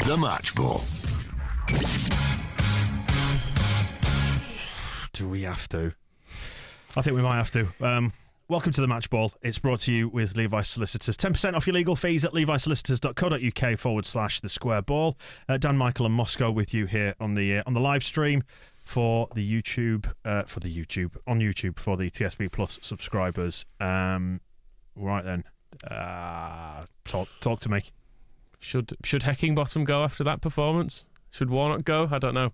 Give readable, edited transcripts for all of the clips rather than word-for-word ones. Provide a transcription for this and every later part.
The Match Ball. Do we have to? I think we might have to. Welcome to the Match Ball. It's brought to you with Levi's Solicitors. 10% off your legal fees at levisolicitors.co.uk/the square ball. Dan, Michael and Moscow with you here on the live stream for the YouTube, on YouTube for the TSB Plus subscribers. Right then, talk to me. Should Heckingbottom go after that performance? Should Warnock go? I don't know.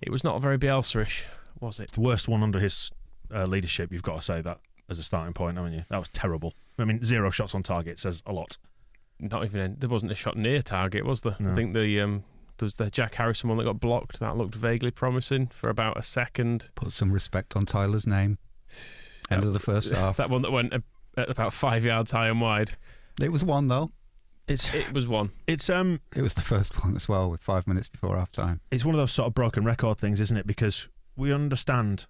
It was not very Bielsa-ish, was it? Worst one under his leadership, you've got to say that as a starting point, haven't you? That was terrible. I mean, 0 shots on target says a lot. Not even there wasn't a shot near target, was there? No. I think there was the Jack Harrison one that got blocked. That looked vaguely promising for about a second. Put some respect on Tyler's name. End of the first half. That one that went at about 5 yards high and wide. It was one though. It was one. It was the first one as well, with 5 minutes before half time. It's one of those sort of broken record things, isn't it? Because we understand,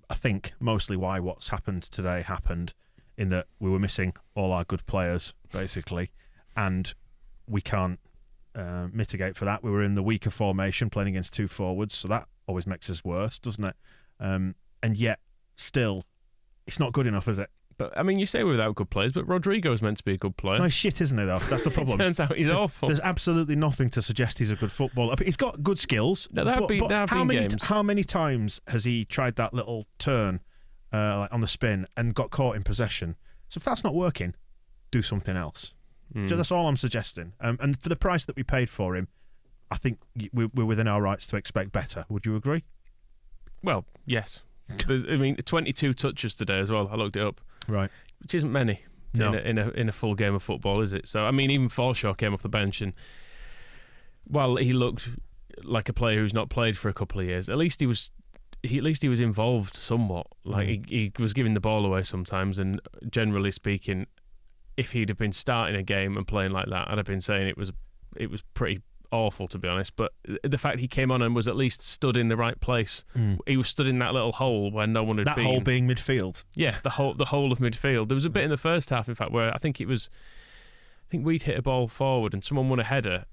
I think, mostly why what's happened today happened, in that we were missing all our good players, basically, and we can't mitigate for that. We were in the weaker formation, playing against 2 forwards, so that always makes us worse, doesn't it? And yet, still, it's not good enough, is it? But, I mean, you say we're without good players, but Rodrigo's meant to be a good player. No, shit, isn't he, though? That's the problem. It turns out he's awful. There's absolutely nothing to suggest he's a good footballer. He's got good skills. No, there have been games. How many times has he tried that little turn on the spin and got caught in possession? So if that's not working, do something else. So that's all I'm suggesting. And for the price that we paid for him, I think we're within our rights to expect better. Would you agree? Well, yes. 22 touches today as well. I looked it up. Right, which isn't many in a full game of football, is it? So I mean, even Forshaw came off the bench, and while he looked like a player who's not played for a couple of years, at least he was involved somewhat. Like he was giving the ball away sometimes, and generally speaking, if he'd have been starting a game and playing like that, I'd have been saying it was pretty awful, to be honest. But the fact he came on and was at least stood in the right place, he was stood in that little hole where no one had been. That hole being midfield. Yeah, the whole of midfield. There was a bit in the first half, in fact, where I think we'd hit a ball forward and someone won a header,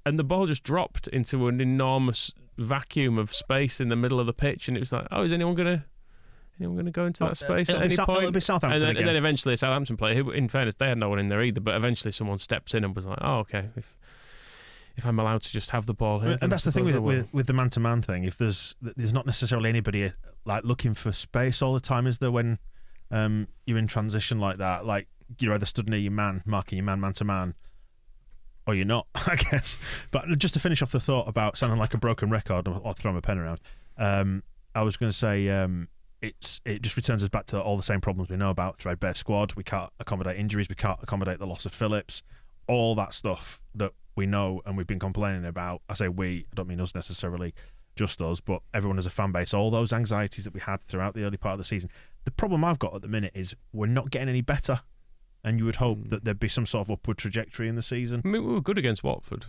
and the ball just dropped into an enormous vacuum of space in the middle of the pitch, and it was like, oh, is anyone going to go into that space at any point? It'll be Southampton and then eventually a Southampton player, who, in fairness, they had no one in there either, but eventually someone steps in and was like, oh, okay, if I'm allowed to just have the ball here. And that's the thing with the man-to-man thing. If there's not necessarily anybody like looking for space all the time, is there, when you're in transition like that? Like, you're either stood near your man, marking your man-to-man, or you're not, I guess. But just to finish off the thought about sounding like a broken record, or throwing my pen around, I was going to say it just returns us back to all the same problems we know about. Threadbare squad, we can't accommodate injuries, we can't accommodate the loss of Phillips, all that stuff that we know and we've been complaining about. I say we, I don't mean us necessarily, just us, but everyone as a fan base, all those anxieties that we had throughout the early part of the season. The problem I've got at the minute is we're not getting any better, and you would hope that there'd be some sort of upward trajectory in the season. I mean, we were good against Watford,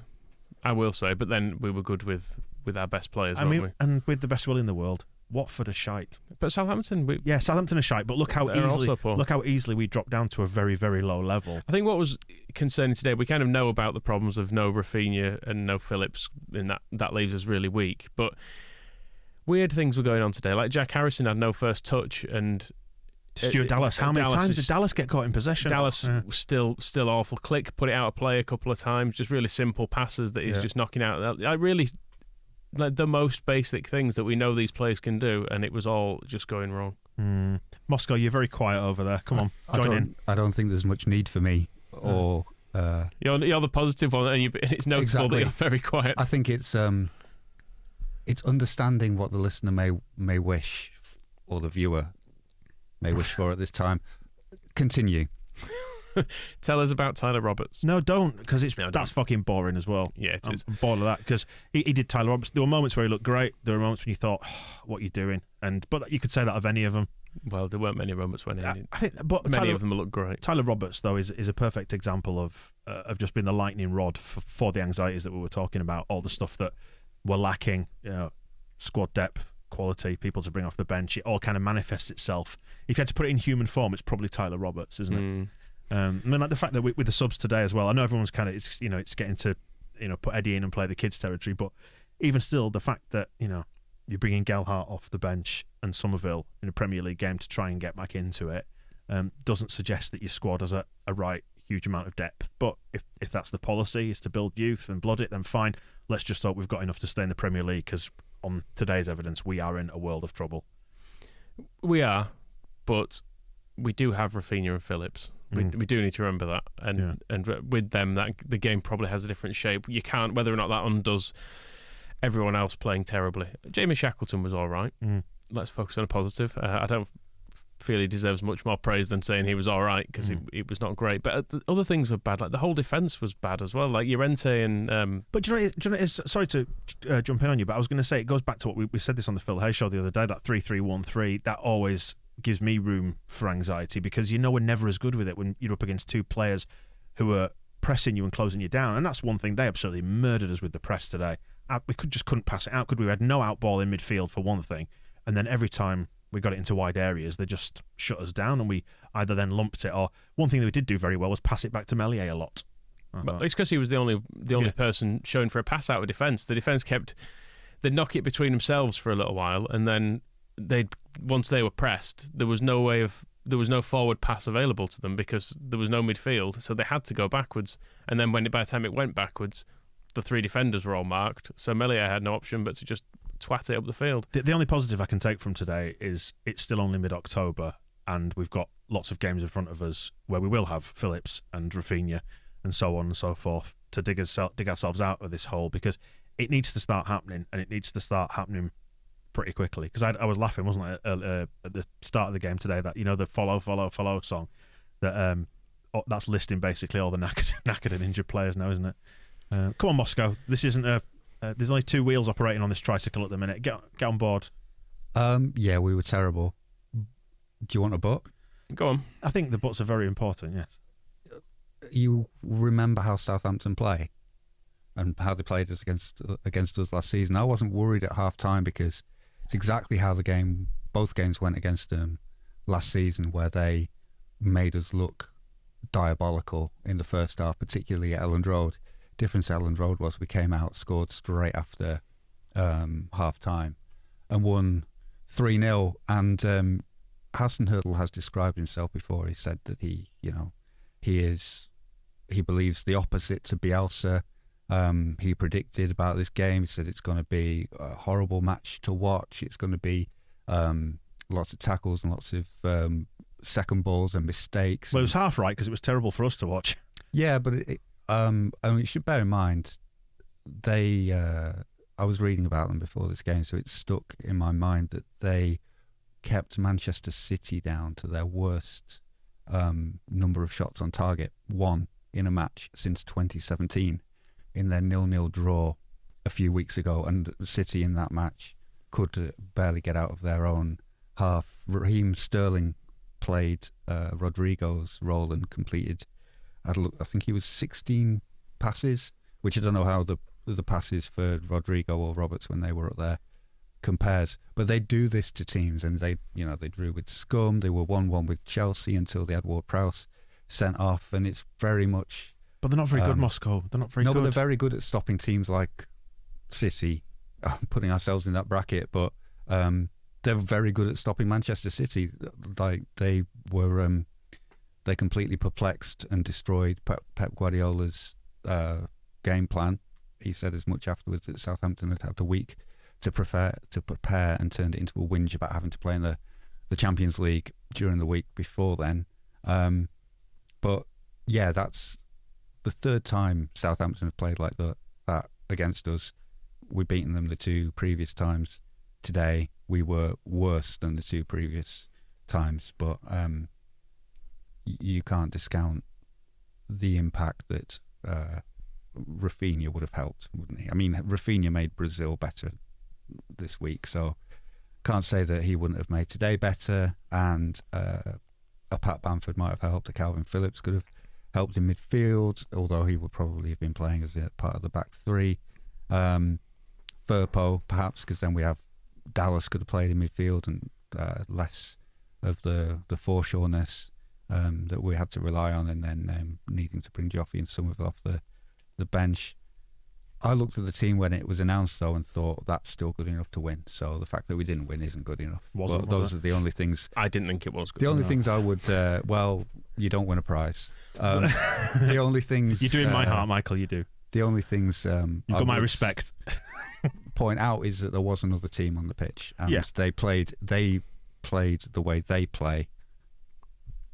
I will say, but then we were good with our best players, weren't we? And with the best will in the world. Watford are shite. But Southampton... Southampton are shite, but look how easily we dropped down to a very, very low level. I think what was concerning today, we kind of know about the problems of no Rafinha and no Phillips, and that leaves us really weak. But weird things were going on today. Like Jack Harrison had no first touch, and... Stuart Dallas. How many times did Dallas get caught in possession? Dallas was still awful. Click, put it out of play a couple of times. Just really simple passes that he's just knocking out. I really... like the most basic things that we know these players can do, and it was all just going wrong. Moscow, you're very quiet over there. Come on, join in. I don't think there's much need for me. Or you're the positive one, and it's noticeable that you're very quiet. I think it's understanding what the listener may wish, or the viewer may wish for at this time. Continue. Tell us about Tyler Roberts. No, don't, because that's fucking boring as well. Yeah, it is. I'm bored of that, because he did Tyler Roberts. There were moments where he looked great. There were moments when you thought, what are you doing? But you could say that of any of them. Well, there weren't many moments when I think, but many of them look great. Tyler Roberts, though, is a perfect example of just being the lightning rod for the anxieties that we were talking about, all the stuff that we're lacking, squad depth, quality, people to bring off the bench. It all kind of manifests itself. If you had to put it in human form, it's probably Tyler Roberts, isn't it? I mean, like the fact that with the subs today as well, I know everyone's kind of, it's getting to put Eddie in and play the kids' territory. But even still, the fact that, you're bringing Gelhardt off the bench and Somerville in a Premier League game to try and get back into it doesn't suggest that your squad has a huge amount of depth. But if that's the policy, is to build youth and blood it, then fine. Let's just hope we've got enough to stay in the Premier League, because on today's evidence, we are in a world of trouble. We are, but we do have Rafinha and Phillips. We do need to remember that. And with them, that the game probably has a different shape. You can't, whether or not that undoes everyone else playing terribly. Jamie Shackleton was all right. Let's focus on a positive. I don't feel he deserves much more praise than saying he was all right, because it was not great. But other things were bad. Like the whole defence was bad as well. Like Llorente and... But do you know, sorry to jump in on you, but I was going to say, it goes back to what we said this on the Phil Hay show the other day, that 3-3-1-3, that always gives me room for anxiety, because we're never as good with it when you're up against two players who are pressing you and closing you down. And that's one thing. They absolutely murdered us with the press today. We couldn't pass it out, could we? We had no out ball in midfield for one thing, and then every time we got it into wide areas, they just shut us down, and we either then lumped it, or one thing that we did do very well was pass it back to Meslier a lot. But it's because he was the only person shown for a pass out of defence. The defence they'd knock it between themselves for a little while, and then once they were pressed, there was no forward pass available to them because there was no midfield, so they had to go backwards. And then by the time it went backwards, the three defenders were all marked, so Meslier had no option but to just twat it up the field. The only positive I can take from today is it's still only mid-October, and we've got lots of games in front of us where we will have Phillips and Rafinha and so on and so forth to dig ourselves out of this hole, because it needs to start happening, and it needs to start happening pretty quickly. Because I was laughing, wasn't I, at the start of the game today, that the follow song, that that's listing basically all the knackered and injured players now, isn't it? Come on, Moscow. This isn't there's only two wheels operating on this tricycle at the minute. Get on board. Yeah, we were terrible. Do you want a butt? Go on. I think the butts are very important, yes. You remember how Southampton play and how they played us against us last season. I wasn't worried at half time, because it's exactly how both games went against them last season, where they made us look diabolical in the first half, particularly at Elland Road. Difference at Elland Road was we came out, scored straight after half time, and won 3-0. And Hasenhüttl has described himself before. He said that he believes the opposite to Bielsa. He predicted about this game. He said it's going to be a horrible match to watch. It's going to be lots of tackles and lots of second balls and mistakes. Well, it was half right, because it was terrible for us to watch. Yeah, but I mean, you should bear in mind, I was reading about them before this game, so it stuck in my mind that they kept Manchester City down to their worst number of shots on target, one in a match since 2017, in their 0-0 draw a few weeks ago. And City in that match could barely get out of their own half. Raheem Sterling played Rodrigo's role and completed, I think he was 16 passes, which I don't know how the passes for Rodrigo or Roberts when they were up there compares. But they do this to teams, and they drew with scum. They were 1-1 with Chelsea until they had Ward-Prowse sent off, and it's very much... But they're not very good, Moscow. They're not very good. No, but they're very good at stopping teams like City, putting ourselves in that bracket, but they're very good at stopping Manchester City. Like they were... They completely perplexed and destroyed Pep Guardiola's game plan. He said as much afterwards that Southampton had had the week to prepare and turned it into a whinge about having to play in the Champions League during the week before then. But yeah, that's the third time Southampton have played like that against us. We've beaten them the two previous times. Today we were worse than the two previous times, but you can't discount the impact that Rafinha would have helped, wouldn't he? I mean, Rafinha made Brazil better this week, so can't say that he wouldn't have made today better. And a Pat Bamford might have helped. A Calvin Phillips could have helped in midfield, although he would probably have been playing as a part of the back three. Firpo, perhaps, because then we have Dallas could have played in midfield and less of the foreshoreness that we had to rely on, and then needing to bring Joffy and Somerville off the bench. I looked at the team when it was announced, though, and thought that's still good enough to win. So the fact that we didn't win isn't good enough. Those are the only things. I didn't think it was good. The only things I would, you don't win a prize. The only things. You do in my heart, Michael, you do. The only things. You've got my respect. Point out is that there was another team on the pitch, and they played the way they play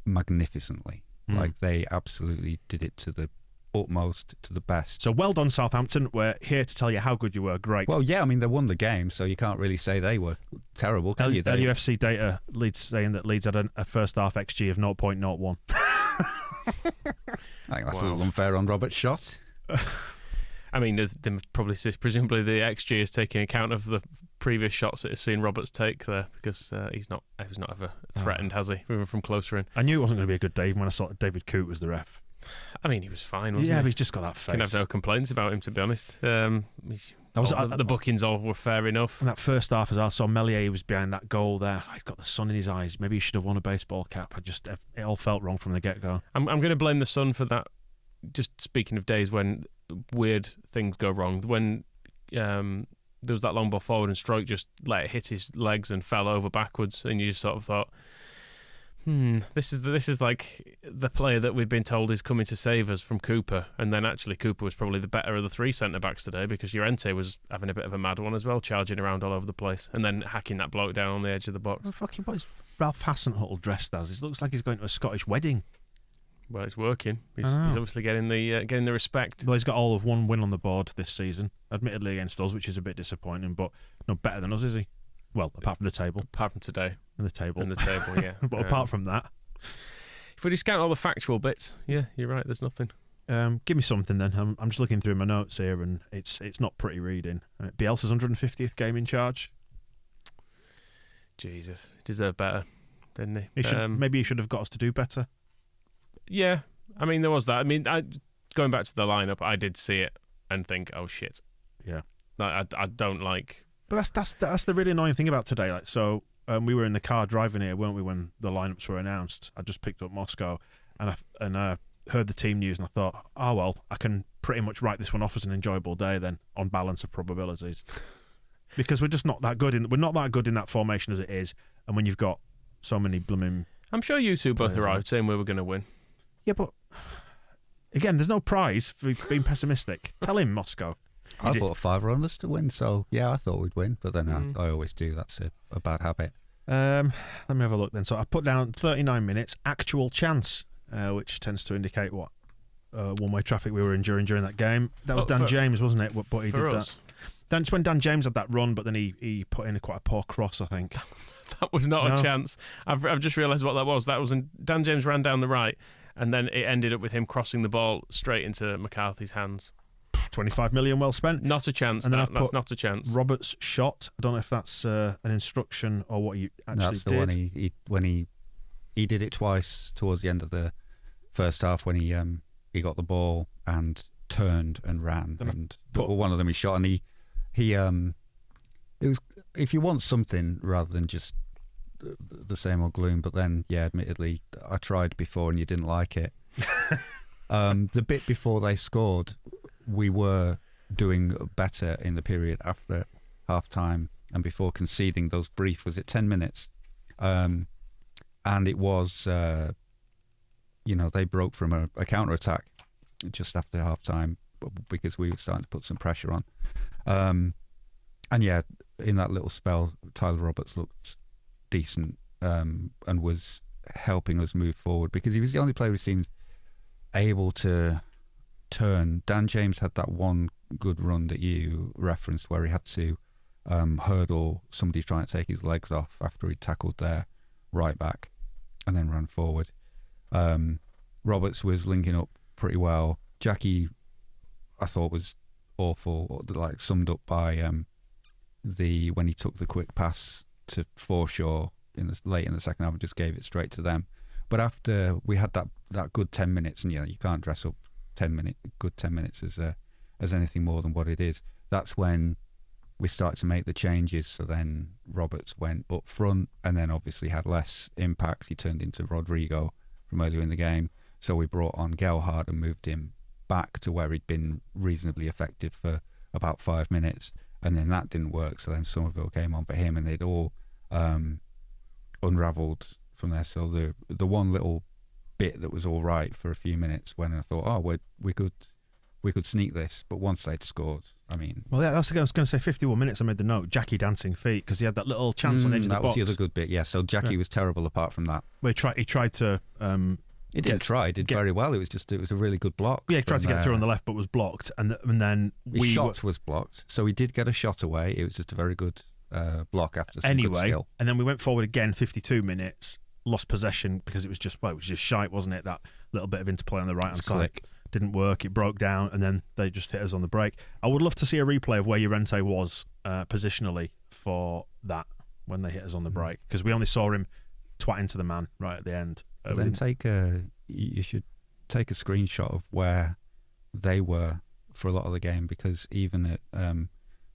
magnificently. Like, they absolutely did it to the utmost, to the best. So well done, Southampton. We're here to tell you how good you were. Great. Well, yeah, I mean, they won the game, so you can't really say they were terrible, can you? LUFC data, Leeds saying that Leeds had a first half XG of 0.01. I think that's a little unfair on Robert's shot. I mean, presumably the XG is taking account of the previous shots that has seen Roberts take there, because he's not ever threatened, has he? Even from closer in. I knew it wasn't going to be a good day when I saw David Coote was the ref. I mean, he was fine, wasn't he? Yeah, but he's just got that face. Can have no complaints about him, to be honest. The bookings all were fair enough. In that first half, as I saw Melier was behind that goal there. He's got the sun in his eyes. Maybe he should have won a baseball cap. It all felt wrong from the get-go. I'm going to blame the sun for that. Just speaking of days when weird things go wrong, when there was that long ball forward and Stroke just let it hit his legs and fell over backwards, and you just sort of thought, this is like the player that we've been told is coming to save us from Cooper, and then actually Cooper was probably the better of the three centre-backs today, because Llorente was having a bit of a mad one as well, charging around all over the place and then hacking that bloke down on the edge of the box. What is Ralph Hasenhüttl dressed as? It looks like he's going to a Scottish wedding. Well, it's working. He's obviously getting the respect. Well, he's got all of one win on the board this season, admittedly against us, which is a bit disappointing, but no better than us, is he? Well, apart from the table. Apart from today. And the table, yeah. But apart from that, if we discount all the factual bits, yeah, you're right, there's nothing. Give me something then. I'm just looking through my notes here, and it's not pretty reading. Bielsa's 150th game in charge. Jesus, he deserved better, didn't he? Maybe he should have got us to do better. Yeah, I mean, there was that. I mean, going back to the lineup, I did see it and think, oh shit. Yeah. I don't like. But that's the really annoying thing about today. Like, so we were in the car driving here, weren't we, when the lineups were announced? I just picked up Moscow, and I heard the team news, and I thought, oh well, I can pretty much write this one off as an enjoyable day then, on balance of probabilities, because we're just not that good we're not that good in that formation as it is, and when you've got so many blooming. I'm sure you two both arrived saying we were going to win. Yeah, but again, there's no prize for being pessimistic. Tell him, Moscow. I bought a $5 on us to win, so yeah, I thought we'd win, but then I always do. That's a bad habit. Let me have a look then. So I put down 39 minutes, actual chance, which tends to indicate what one-way traffic we were enduring during that game. That was Dan James, wasn't it? But he did us. That. That's when Dan James had that run, but then he put in quite a poor cross, I think. That was not a chance. I've just realised what that was. That was when Dan James ran down the right, and then it ended up with him crossing the ball straight into McCarthy's hands. 25 million well spent. Not a chance. And then that's not a chance. Robert's shot. I don't know if that's an instruction or what you actually did. That's the one when he did it twice towards the end of the first half, when he got the ball and turned and ran, one of them he shot, and he it was, if you want something rather than just the same old gloom, but then admittedly I tried before and you didn't like it. The bit before they scored, we were doing better in the period after half time and before conceding those brief, was it 10 minutes? And it was, they broke from a counter attack just after half time because we were starting to put some pressure on. And in that little spell, Tyler Roberts looked decent and was helping us move forward, because he was the only player who seemed able to turn. Dan James had that one good run that you referenced where he had to hurdle somebody trying to take his legs off after he tackled their right back and then ran forward. Roberts was linking up pretty well. Jackie, I thought, was awful, like summed up by when he took the quick pass to Forshaw late in the second half and just gave it straight to them. But after we had that good 10 minutes, and you can't dress up 10 minutes as anything more than what it is. That's when we started to make the changes. So then Roberts went up front and then obviously had less impacts. He turned into Rodrigo from earlier in the game. So we brought on Gelhardt and moved him back to where he'd been reasonably effective for about 5 minutes, and then that didn't work. So then Somerville came on for him, and they'd all unravelled from there. So the one little bit that was all right for a few minutes when I thought, oh, we could sneak this, but once they'd scored, I mean... Well, yeah, that's, I was going to say 51 minutes, I made the note, Jackie dancing feet, because he had that little chance on the edge of the box. That was the other good bit, yeah. So Jackie was terrible apart from that. Well, he tried to... He did very well. It was a really good block. Yeah, he tried to get through on the left, but was blocked, and then his shot was blocked, so he did get a shot away. It was just a very good block after some good skill. And then we went forward again, 52 minutes, lost possession because it was just shite, wasn't it? That little bit of interplay on the right hand side didn't work. It broke down, and then they just hit us on the break. I would love to see a replay of where Llorente was positionally for that when they hit us on the break, because we only saw him twat into the man right at the end. Then you should take a screenshot of where they were for a lot of the game, because even at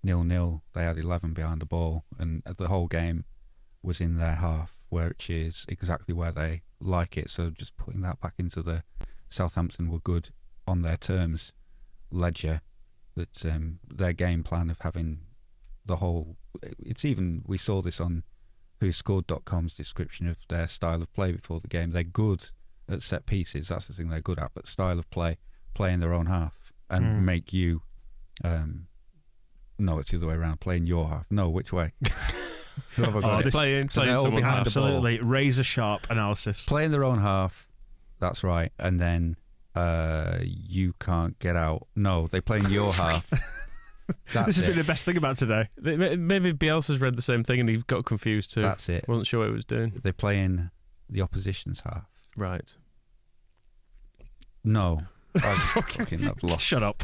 0-0 they had 11 behind the ball, and the whole game was in their half, which is exactly where they like it. So just putting that back into the Southampton were good on their terms ledger, that their game plan of having the whole, it's even, we saw this on WhoScored.com's description of their style of play before the game. They're good at set pieces, that's the thing they're good at, but style of play in their own half and make you no, it's the other way around, play in your half. No, which way? Who have I got? Playing someone's half. Absolutely razor sharp analysis. Play in their own half, that's right, and then you can't get out. No, they play in your half. This has been the best thing about today. Maybe Bielsa's read the same thing and he got confused too. That's it. Wasn't sure what he was doing. They play in the opposition's half. Right. No. I've lost. Shut up.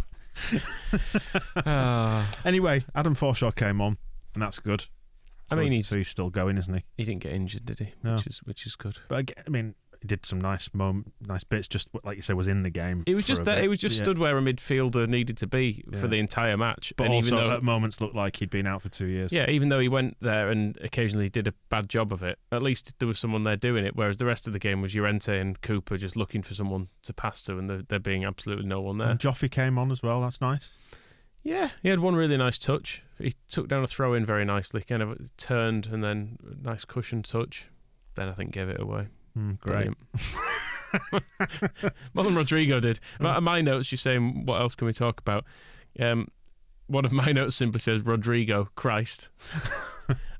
Anyway, Adam Forshaw came on, and that's good. So, I mean, he's still going, isn't he? He didn't get injured, did he? No. Which is good. But I mean, he did some nice bits. Just like you say, was in the game. It was just that. It was just stood where a midfielder needed to be for the entire match. But and also, even though, at moments, looked like he'd been out for 2 years. Yeah, even though he went there and occasionally did a bad job of it, at least there was someone there doing it. Whereas the rest of the game was Llorente and Cooper just looking for someone to pass to, and there being absolutely no one there. And Joffrey came on as well. That's nice. Yeah, he had one really nice touch. He took down a throw in very nicely, kind of turned and then a nice cushion touch. Then I think gave it away. Great. More than Rodrigo did. My notes, you're saying, what else can we talk about? One of my notes simply says Rodrigo Christ,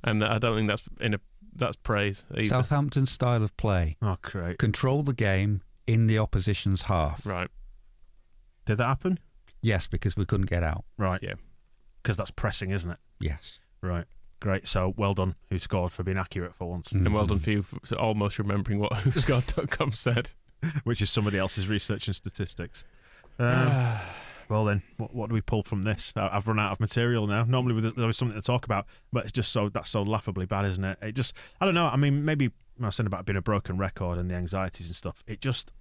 and I don't think that's praise either. Southampton style of play. Oh, great. Control the game in the opposition's half. Right. Did that happen? Yes, because we couldn't get out. Right. Yeah. Because that's pressing, isn't it? Yes. Right. Great. So well done, Who Scored, for being accurate for once. And well done for you for almost remembering what WhoScored.com said. Which is somebody else's research and statistics. Well then, what do we pull from this? I've run out of material now. Normally there was something to talk about, but it's just that's so laughably bad, isn't it? It just, I don't know. I mean, maybe I was saying about being a broken record and the anxieties and stuff. It just,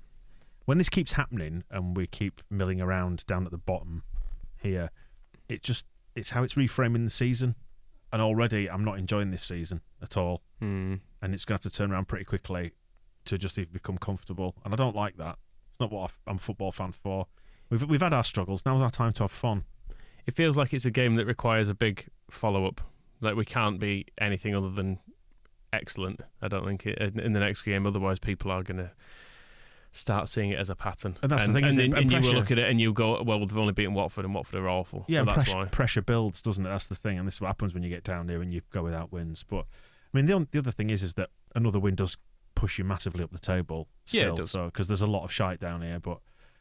when this keeps happening and we keep milling around down at the bottom here, it's how it's reframing the season. And already I'm not enjoying this season at all. And it's going to have to turn around pretty quickly to just even become comfortable. And I don't like that. It's not what I'm a football fan for. We've had our struggles. Now's our time to have fun. It feels like it's a game that requires a big follow-up. Like, we can't be anything other than excellent, I don't think, in the next game. Otherwise, people are going to start seeing it as a pattern. And that's the thing, isn't it? And you will look at it and you'll go, well, they've only beaten Watford and Watford are awful. Yeah, so that's why. Pressure builds, doesn't it? That's the thing. And this is what happens when you get down here and you go without wins. But, I mean, the other thing is that another win does push you massively up the table still. Yeah, it does. Because there's a lot of shite down here. But,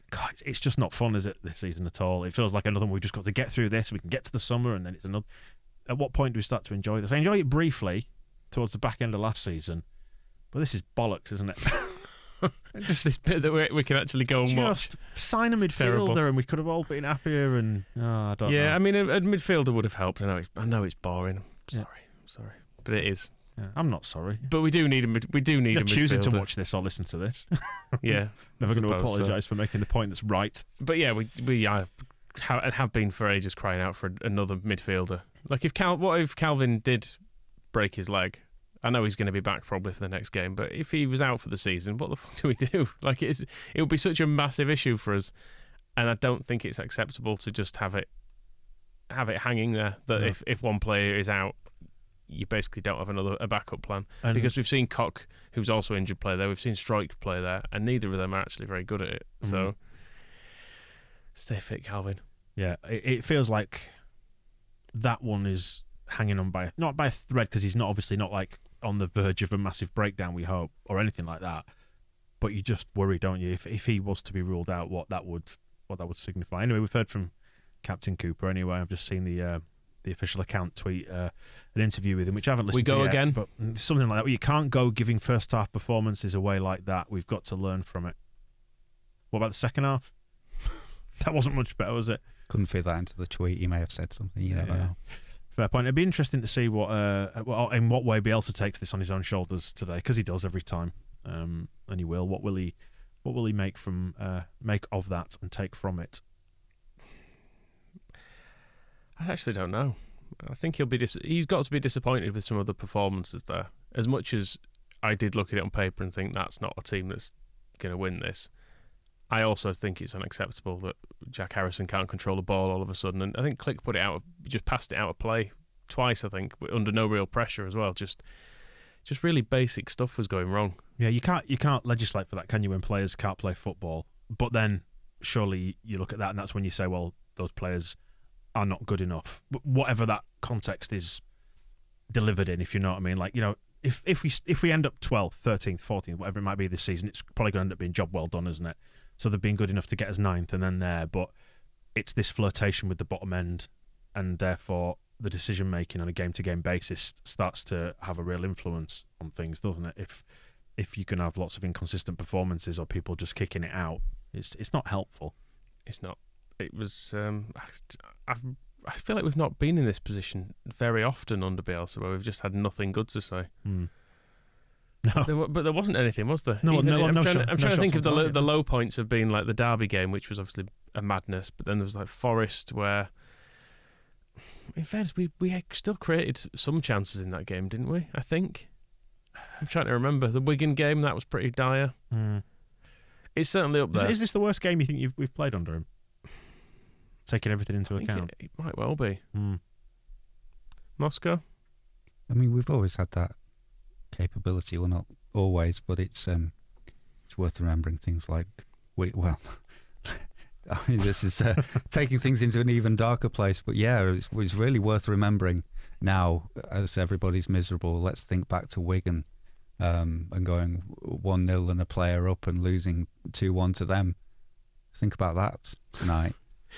God, it's just not fun, is it, this season at all? It feels like another one. We've just got to get through this. We can get to the summer and then it's another. At what point do we start to enjoy this? I enjoyed it briefly towards the back end of last season. But this is bollocks, isn't it? Just this bit that we can actually go and watch. Just sign a midfielder and we could have all been happier. And I don't know. Yeah, I mean, a midfielder would have helped. I know it's boring. I'm sorry, but it is. Yeah, I'm not sorry, but we do need a midfielder. You're choosing to watch this or listen to this. Yeah, never going to apologise for making the point that's right. But yeah, we have been for ages crying out for another midfielder. Like, what if Calvin did break his leg? I know he's going to be back probably for the next game, but if he was out for the season, what the fuck do we do? Like, it would be such a massive issue for us, and I don't think it's acceptable to just have it have it hanging there that if one player is out, you basically don't have a backup plan. Because we've seen Koch, who's also injured, play there. We've seen Strike play there, and neither of them are actually very good at it. So stay fit, Calvin. Yeah, it feels like that one is hanging on not by a thread, because he's obviously not like on the verge of a massive breakdown, we hope, or anything like that. But you just worry, don't you, if he was to be ruled out, what that would signify. Anyway, we've heard from Captain Cooper. Anyway, I've just seen the official account tweet an interview with him, which I haven't listened to yet. We go again, but something like that. You can't go giving first half performances away like that. We've got to learn from it. What about the second half? That wasn't much better, was it? Couldn't fit that into the tweet. He may have said something. You never know. Fair point. It'd be interesting to see in what way Bielsa takes this on his own shoulders today, because he does every time, and he will. What will he make of that and take from it? I actually don't know. I think he's got to be disappointed with some of the performances there. As much as I did look at it on paper and think that's not a team that's going to win this, I also think it's unacceptable that Jack Harrison can't control the ball all of a sudden. And I think Click put it out, just passed it out of play twice, I think, under no real pressure as well. Just really basic stuff was going wrong. Yeah, you can't legislate for that, can you, when players can't play football? But then surely you look at that and that's when you say, well, those players are not good enough. Whatever that context is delivered in, if you know what I mean. Like, you know, if we end up 12th, 13th, 14th, whatever it might be this season, it's probably going to end up being job well done, isn't it? So they've been good enough to get us 9th and then there, but it's this flirtation with the bottom end, and therefore the decision making on a game-to-game basis starts to have a real influence on things, doesn't it? If you can have lots of inconsistent performances or people just kicking it out, it's not helpful. It's not. It was. I feel like we've not been in this position very often under Bielsa, where we've just had nothing good to say. No, but there wasn't anything, was there? I'm trying to think of the low points of being like the Derby game, which was obviously a madness. But then there was like Forest, where, in fairness, we still created some chances in that game, didn't we? I think. I'm trying to remember the Wigan game. That was pretty dire. It's certainly up there. Is this the worst game you think we've played under him? Taking everything into account, it might well be. Moscow. I mean, we've always had that capability. Well, not always, but it's worth remembering things like I mean, this is taking things into an even darker place. But yeah, it's really worth remembering now. As everybody's miserable, let's think back to Wigan and going 1-0 and a player up and losing 2-1 to them. Think about that tonight.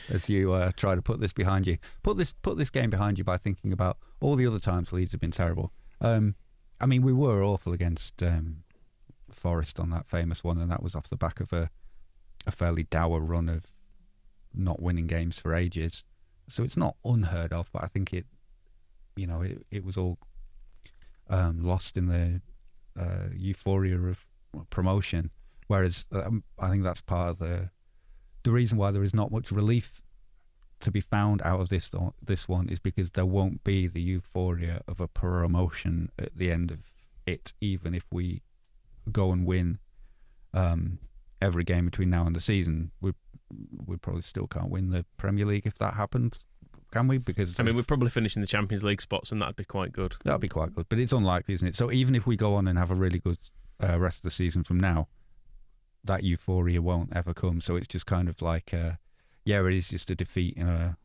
As you try to put this behind you, put this game behind you by thinking about all the other times Leeds have been terrible. I mean, we were awful against Forest on that famous one, and that was off the back of a fairly dour run of not winning games for ages. So it's not unheard of, but I think it was all lost in the euphoria of promotion. Whereas I think that's part of the reason why there is not much relief to be found out of this one is because there won't be the euphoria of a promotion at the end of it, even if we go and win every game between now and the season. We probably still can't win the Premier League if that happened, can we? Because we'd probably finish in the Champions League spots, and that'd be quite good. That'd be quite good, but it's unlikely, isn't it? So even if we go on and have a really good rest of the season from now, that euphoria won't ever come. So it's just kind of like, it is just a defeat in a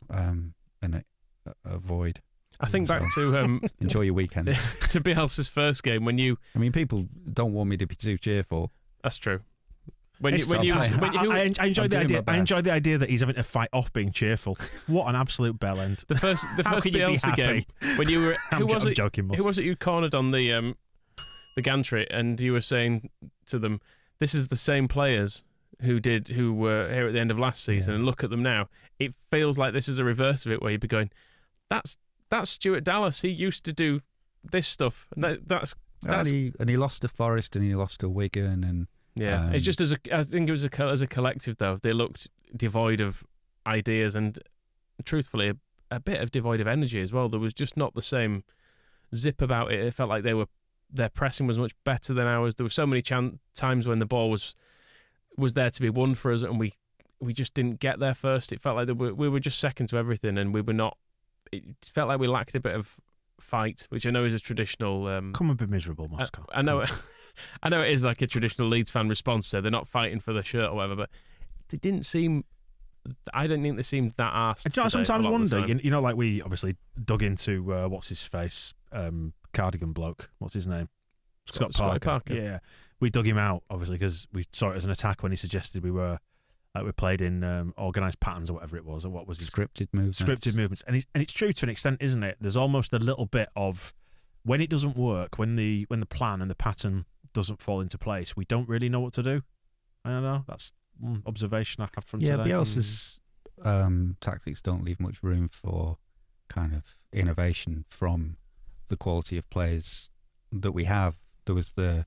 void. I think back to enjoy your weekend. To Bielsa's first game when you. I mean, people don't want me to be too cheerful. That's true. I enjoy the idea. I enjoy the idea that he's having to fight off being cheerful. What an absolute bell end! The first Bielsa game when you were. I'm joking. Who was it you cornered on the gantry, and you were saying to them, "This is the same players who were here at the end of last season, and look at them now." It feels like this is a reverse of it, where you'd be going, "That's Stuart Dallas. He used to do this stuff." And he lost to Forest and he lost to Wigan, and it's just I think it was as a collective though. They looked devoid of ideas and, truthfully, a bit of devoid of energy as well. There was just not the same zip about it. It felt like their pressing was much better than ours. There were so many times when the ball was there to be won for us, and we just didn't get there first. It felt like we were just second to everything, and we were not it felt like we lacked a bit of fight, which I know is a traditional. Come and be miserable, Moscow. I know. I know it is like a traditional Leeds fan response. So they're not fighting for the shirt or whatever, but they didn't seem. I don't think they seemed that arsed. I sometimes wonder. You know, like we obviously dug into what's his face, cardigan bloke. What's his name? Scott Parker. Yeah, we dug him out obviously because we saw it as an attack when he suggested we played in organised patterns or whatever it was, or what was it? Scripted movements, and it's true to an extent, isn't it? There's almost a little bit of when it doesn't work, when the plan and the pattern doesn't fall into place, we don't really know what to do. I don't know. That's one observation I have from today. Yeah, Bielsa's tactics don't leave much room for kind of innovation from the quality of players that we have. There was the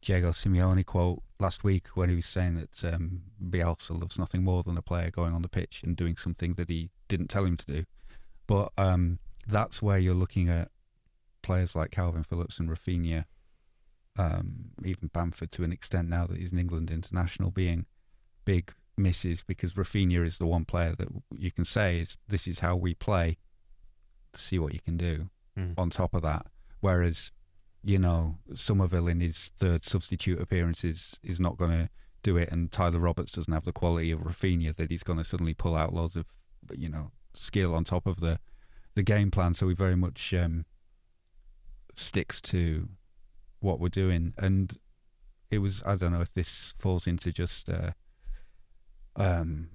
Diego Simeone quote last week when he was saying that Bielsa loves nothing more than a player going on the pitch and doing something that he didn't tell him to do. But that's where you're looking at players like Calvin Phillips and Rafinha, even Bamford to an extent now that he's an England international, being big misses, because Rafinha is the one player that you can say this is how we play, see what you can do on top of that. Whereas, you know, Somerville in his third substitute appearances is not going to do it, and Tyler Roberts doesn't have the quality of Rafinha that he's going to suddenly pull out loads of, you know, skill on top of the game plan. So he very much sticks to what we're doing. And it was, I don't know if this falls into just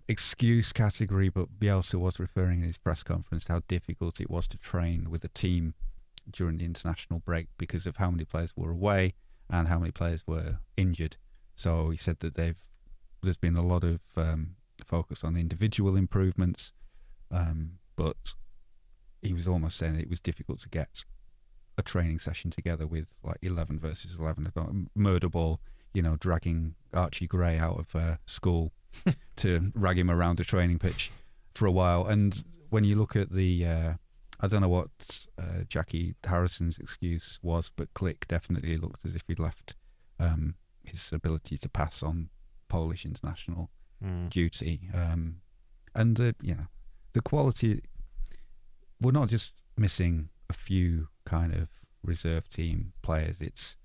excuse category, but Bielsa was referring in his press conference to how difficult it was to train with a team during the international break because of how many players were away and how many players were injured. So he said that there's been a lot of focus on individual improvements, but he was almost saying that it was difficult to get a training session together with like 11 versus 11, murder ball, you know, dragging Archie Gray out of school to rag him around a training pitch for a while. And when you look at the I don't know what Jackie Harrison's excuse was, but Klick definitely looked as if he'd left his ability to pass on Polish international duty. And you know, the quality, we're not just missing a few kind of reserve team players. It's,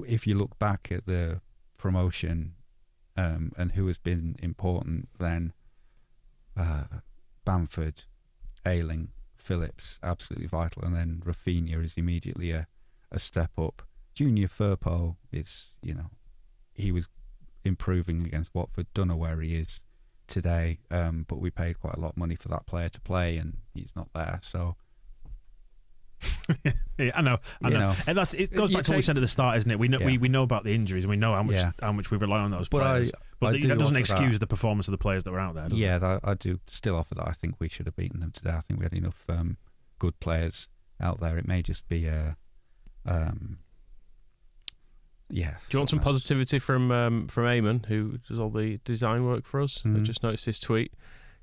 if you look back at the promotion and who has been important, then Bamford, Ayling, Phillips, absolutely vital, and then Rafinha is immediately a step up. Junior Firpo is, you know, he was improving against Watford. Don't know where he is today, but we paid quite a lot of money for that player to play, and he's not there. So yeah, I know. And it goes back to what we said at the start, isn't it? We know we know about the injuries, and we know how much we rely on those players. But that doesn't excuse the performance of the players that were out there. Yeah, I do still offer that. I think we should have beaten them today. I think we had enough good players out there. It may just be yeah. Do you want some positivity from Eamon, who does all the design work for us? I just noticed his tweet.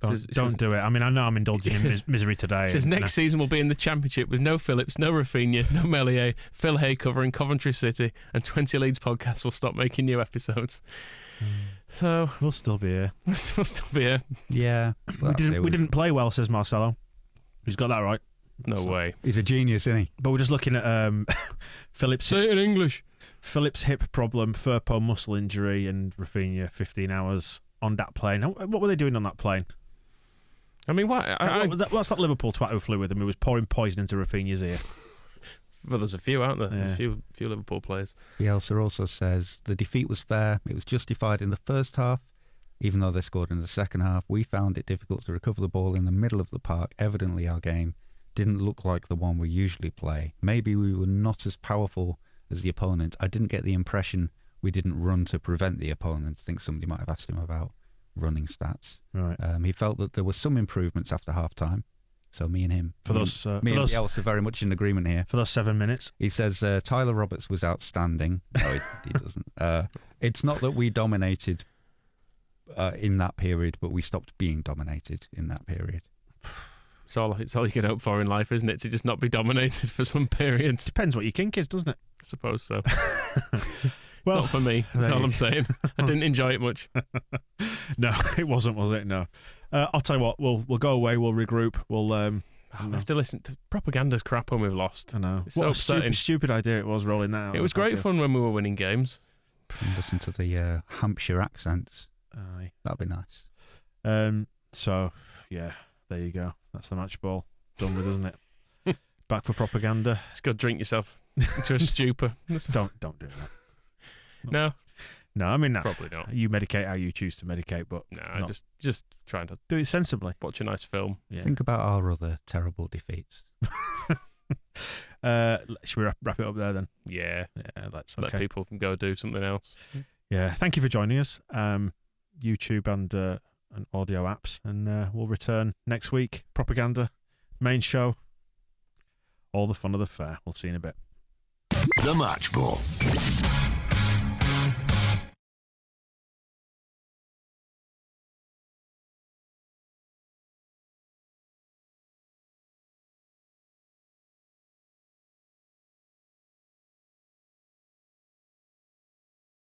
Don't do it. I mean, I know I'm indulging in misery today. It says next season we'll be in the Championship with no Phillips, no Rafinha, no Meslier, Phil Hay covering Coventry City, and 20 Leeds podcasts will stop making new episodes. So we'll still be here. We'll still be here. Yeah. We didn't play well, says Marcelo. He's got that right. No way. He's a genius, isn't he? But we're just looking at Phillips. Say it in English. Phillips' hip problem, Firpo muscle injury, and Rafinha 15 hours on that plane. What were they doing on that plane? I mean, what? What's that Liverpool twat who flew with him who was pouring poison into Rafinha's ear? Well, there's a few, aren't there? Yeah. There's a few Liverpool players. Bielsa also says the defeat was fair. It was justified in the first half, even though they scored in the second half. We found it difficult to recover the ball in the middle of the park. Evidently, our game didn't look like the one we usually play. Maybe we were not as powerful as the opponent. I didn't get the impression we didn't run to prevent the opponent. I think somebody might have asked him about running stats. Right. He felt that there were some improvements after half time. So me and him, and Bielsa are very much in agreement here. For those 7 minutes. He says Tyler Roberts was outstanding. No, he doesn't. It's not that we dominated in that period, but we stopped being dominated in that period. It's all you can hope for in life, isn't it? To just not be dominated for some period. Depends what your kink is, doesn't it? I suppose so. Well, not for me. That's all I'm saying. I didn't enjoy it much. No, it wasn't, was it? No. I'll tell you what. We'll go away. We'll regroup. We'll I have to listen to propaganda's crap when we've lost. I know. It's What so a stupid idea it was rolling that out. It was great fun when we were winning games. And listen to the Hampshire accents. Aye. That'd be nice. So, yeah, there you go. That's the match ball. Done with, isn't it? Back for propaganda. Just go drink yourself into a stupor. Don't do that. No. No, I mean, probably not. You medicate how you choose to medicate, but no, just trying to do it sensibly. Watch a nice film. Yeah. Think about our other terrible defeats. Should we wrap it up there then? Yeah. Let's let people go do something else. Yeah. Thank you for joining us. YouTube and audio apps, and we'll return next week. Propaganda, main show, all the fun of the fair. We'll see you in a bit. The Match Ball.